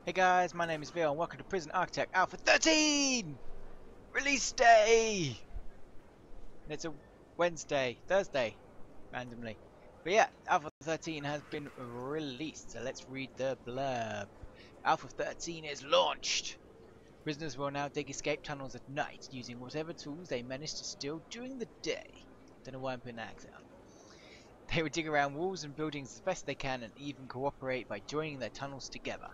Hey guys, my name is Veio and welcome to Prison Architect Alpha 13! Release day! And it's a Thursday, randomly. But yeah, Alpha 13 has been released, so let's read the blurb. Alpha 13 is launched! Prisoners will now dig escape tunnels at night, using whatever tools they managed to steal during the day. Don't know why I'm putting that accent on. They will dig around walls and buildings as best they can and even cooperate by joining their tunnels together.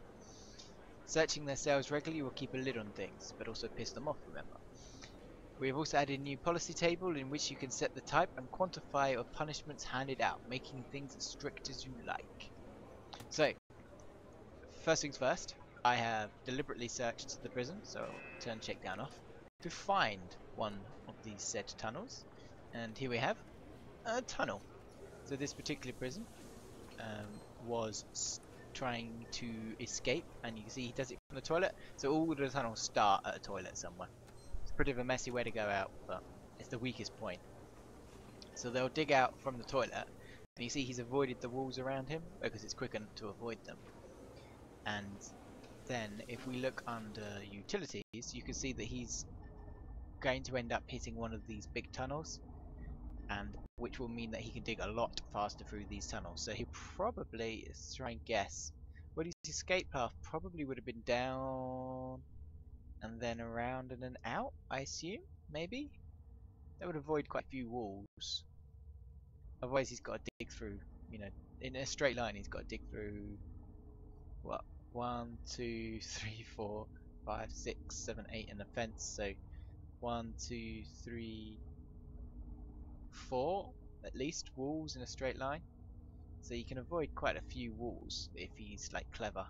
Searching their cells regularly will keep a lid on things, but also piss them off, remember. We have also added a new policy table in which you can set the type and quantify of punishments handed out, making things as strict as you like. So, first things first, I have deliberately searched the prison, so I'll turn shakedown off, to find one of these said tunnels. And here we have a tunnel. So this particular prison was trying to escape, and you can see he does it from the toilet, so all of the tunnels start at a toilet somewhere. It's a pretty of a messy way to go out, but it's the weakest point. So they'll dig out from the toilet, and you see he's avoided the walls around him because it's quicker to avoid them. And then if we look under utilities, you can see that he's going to end up hitting one of these big tunnels, and which will mean that he can dig a lot faster through these tunnels. So he probably, let's try and guess, well, his escape path probably would have been down and then around and then out, I assume, maybe? That would avoid quite a few walls. Otherwise he's got to dig through, you know, in a straight line he's got to dig through, what, 1, 2, 3, 4, 5, 6, 7, 8 and a fence, so 1, 2, 3, 4 at least walls in a straight line, so you can avoid quite a few walls if he's like clever.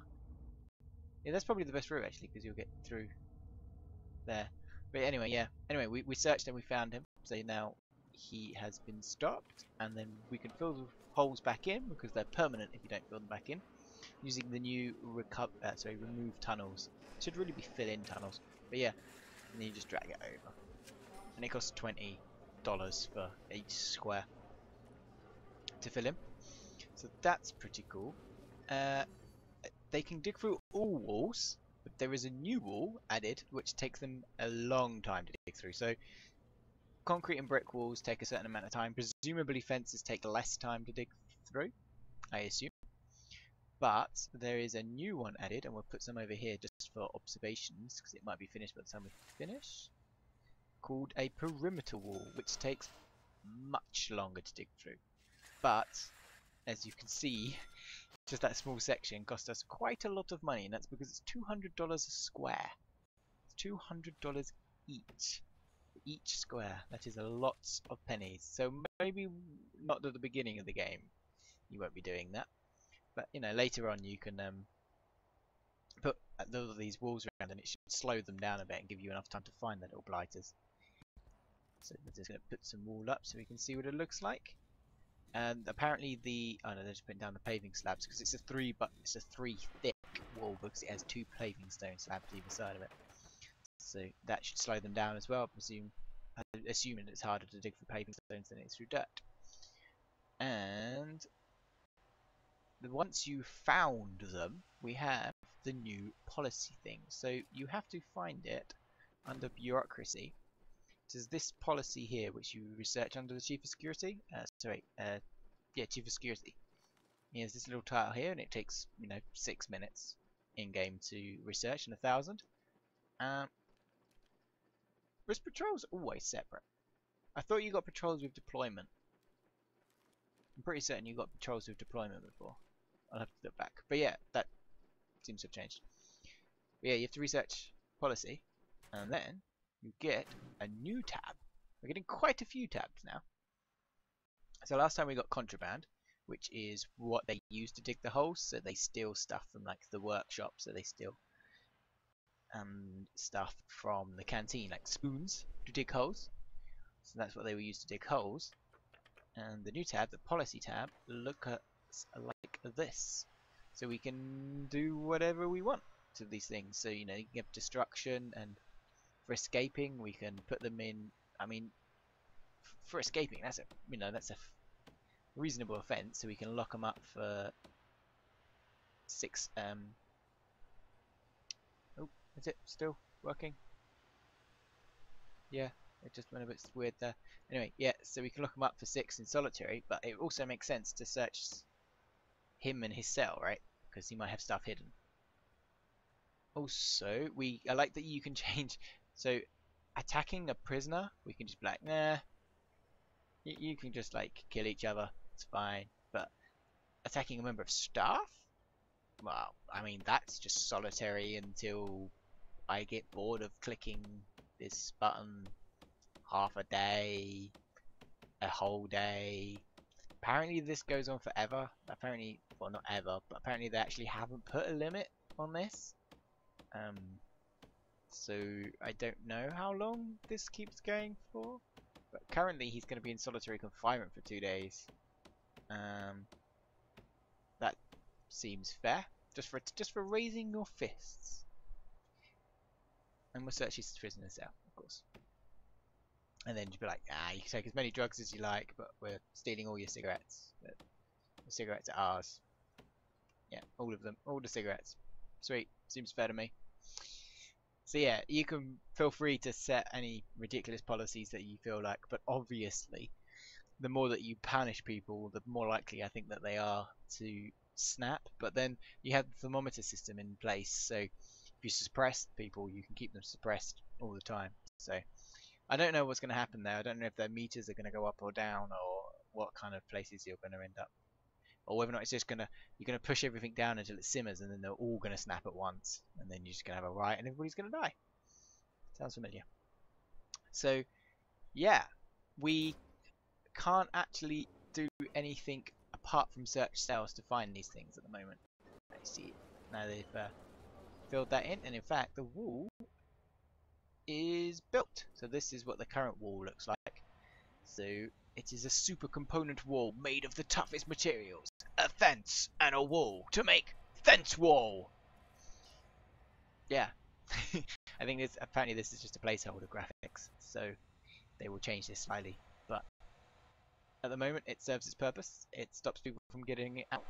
Yeah, that's probably the best route actually, because you'll get through there. But anyway, yeah. Anyway, we searched and we found him, so now he has been stopped, and then we can fill the holes back in because they're permanent if you don't fill them back in, using the new remove tunnels. Should really be fill-in tunnels, but yeah. And then you just drag it over, and it costs $20 for each square to fill in. So that's pretty cool. They can dig through all walls, but there is a new wall added which takes them a long time to dig through. So concrete and brick walls take a certain amount of time. Presumably fences take less time to dig through, I assume. But there is a new one added, and we'll put some over here just for observations, because it might be finished by the time we finish, called a perimeter wall, which takes much longer to dig through. But as you can see, just that small section cost us quite a lot of money, and that's because it's $200 a square. It's $200 each square. That is a lot of pennies. So maybe not at the beginning of the game you won't be doing that, but you know, later on you can put these walls around, and it should slow them down a bit and give you enough time to find the little blighters. So we're just going to put some wall up so we can see what it looks like. And apparently oh no, they're just putting down the paving slabs because it's a three thick wall because it has 2 paving stone slabs either side of it. So that should slow them down as well. Assuming it's harder to dig for paving stones than it is through dirt. And once you've found them, we have the new policy thing. So you have to find it under bureaucracy. There's this policy here which you research under the Chief of Security. Chief of Security. Here's this little tile here, and it takes 6 minutes in game to research, and 1,000. Was patrols always separate? I thought you got patrols with deployment. I'm pretty certain you got patrols with deployment before. I'll have to look back, but yeah, that seems to have changed. But yeah, you have to research policy, and then you get a new tab. We're getting quite a few tabs now. So last time we got contraband, which is what they use to dig the holes. So they steal stuff from like the workshop. So they steal stuff from the canteen, like spoons, to dig holes. So that's what they will use to dig holes. And the new tab, the policy tab, looks like this. So we can do whatever we want to these things. So you can have destruction, and for escaping we can put them in. I mean, for escaping, that's a reasonable offence. So we can lock them up for 6 Is it still working? Yeah, it just went a bit weird there. Anyway, yeah, so we can look him up for 6 in solitary, but it also makes sense to search him and his cell, right? Because he might have stuff hidden. Also, I like that you can change. So, attacking a prisoner, we can just be like, nah, you can just like kill each other, it's fine. But attacking a member of staff, well, I mean that's just solitary until I get bored of clicking this button half a day, a whole day. Apparently this goes on forever. Apparently, well, not ever, but apparently they actually haven't put a limit on this. So I don't know how long this keeps going for. But currently he's going to be in solitary confinement for 2 days. That seems fair. Just for raising your fists. And we'll search his prisoner cell, of course. And then you'd be like, you can take as many drugs as you like, but we're stealing all your cigarettes. But the cigarettes are ours. Yeah, all of them. All the cigarettes. Sweet. Seems fair to me. So yeah, you can feel free to set any ridiculous policies that you feel like, but obviously, the more that you punish people, the more likely I think that they are to snap. But then you have the thermometer system in place, so if you suppress people, you can keep them suppressed all the time. So I don't know what's going to happen there. I don't know if their meters are going to go up or down, or what kind of places you're going to end up, or whether or not it's just you're gonna push everything down until it simmers, and then they're all gonna snap at once, and then you're just gonna have a riot, and everybody's gonna die. Sounds familiar. So yeah, we can't actually do anything apart from search cells to find these things at the moment. I see. Now they've filled that in, and in fact the wall is built. So this is what the current wall looks like. So it is a super component wall made of the toughest materials. A fence and a wall to make fence wall. Yeah. I think apparently this is just a placeholder graphics, so they will change this slightly. But at the moment it serves its purpose. It stops people from getting it out,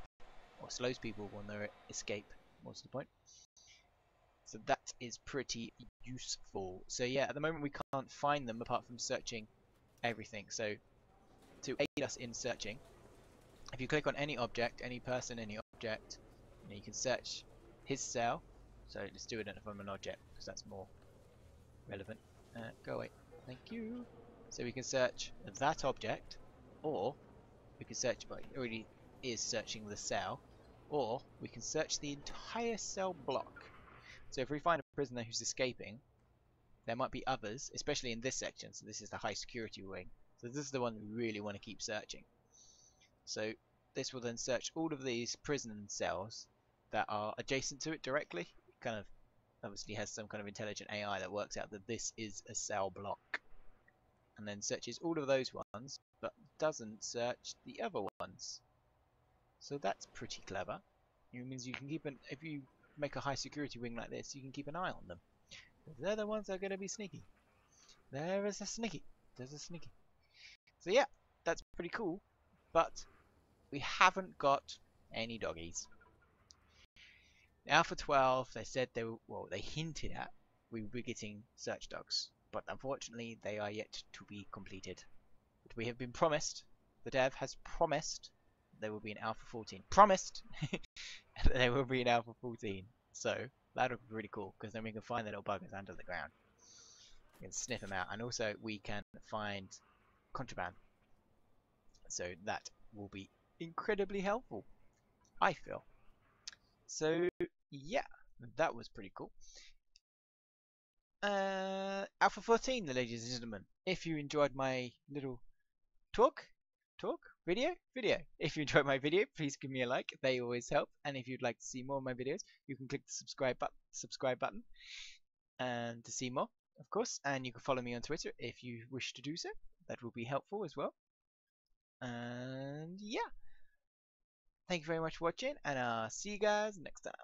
or slows people on their escape. What's the point? So that is pretty useful. So yeah, at the moment we can't find them apart from searching everything. So to aid us in searching, if you click on any object, any person, any object, you can search his cell. So let's do it from an object because that's more relevant. Go away. Thank you. So we can search that object, or we can search, but it already is searching the cell, or we can search the entire cell block. So if we find a prisoner who's escaping, there might be others, especially in this section. So this is the high security wing. So this is the one we really want to keep searching. So this will then search all of these prison cells that are adjacent to it directly. It kind of obviously has some kind of intelligent AI that works out that this is a cell block, and then searches all of those ones, but doesn't search the other ones. So that's pretty clever. It means you can keep if you make a high security wing like this, you can keep an eye on them. They're the ones that are going to be sneaky. There is a sneaky. There's a sneaky. So yeah, that's pretty cool. But we haven't got any doggies. Alpha 12, they said they hinted at we would be getting search dogs, but unfortunately they are yet to be completed. But we have been promised, the dev has promised, there will be an Alpha 14. Promised! There will be an Alpha 14. So that'll be pretty cool, because then we can find the little buggers under the ground. We can sniff them out, and also we can find contraband. So that will be incredibly helpful, I feel. So yeah, that was pretty cool. Alpha 14, ladies and gentlemen. If you enjoyed my little video. If you enjoyed my video, please give me a like. They always help. And if you'd like to see more of my videos, you can click the subscribe button, and to see more, of course. And you can follow me on Twitter if you wish to do so. That will be helpful as well. And yeah. Thank you very much for watching, and I'll see you guys next time.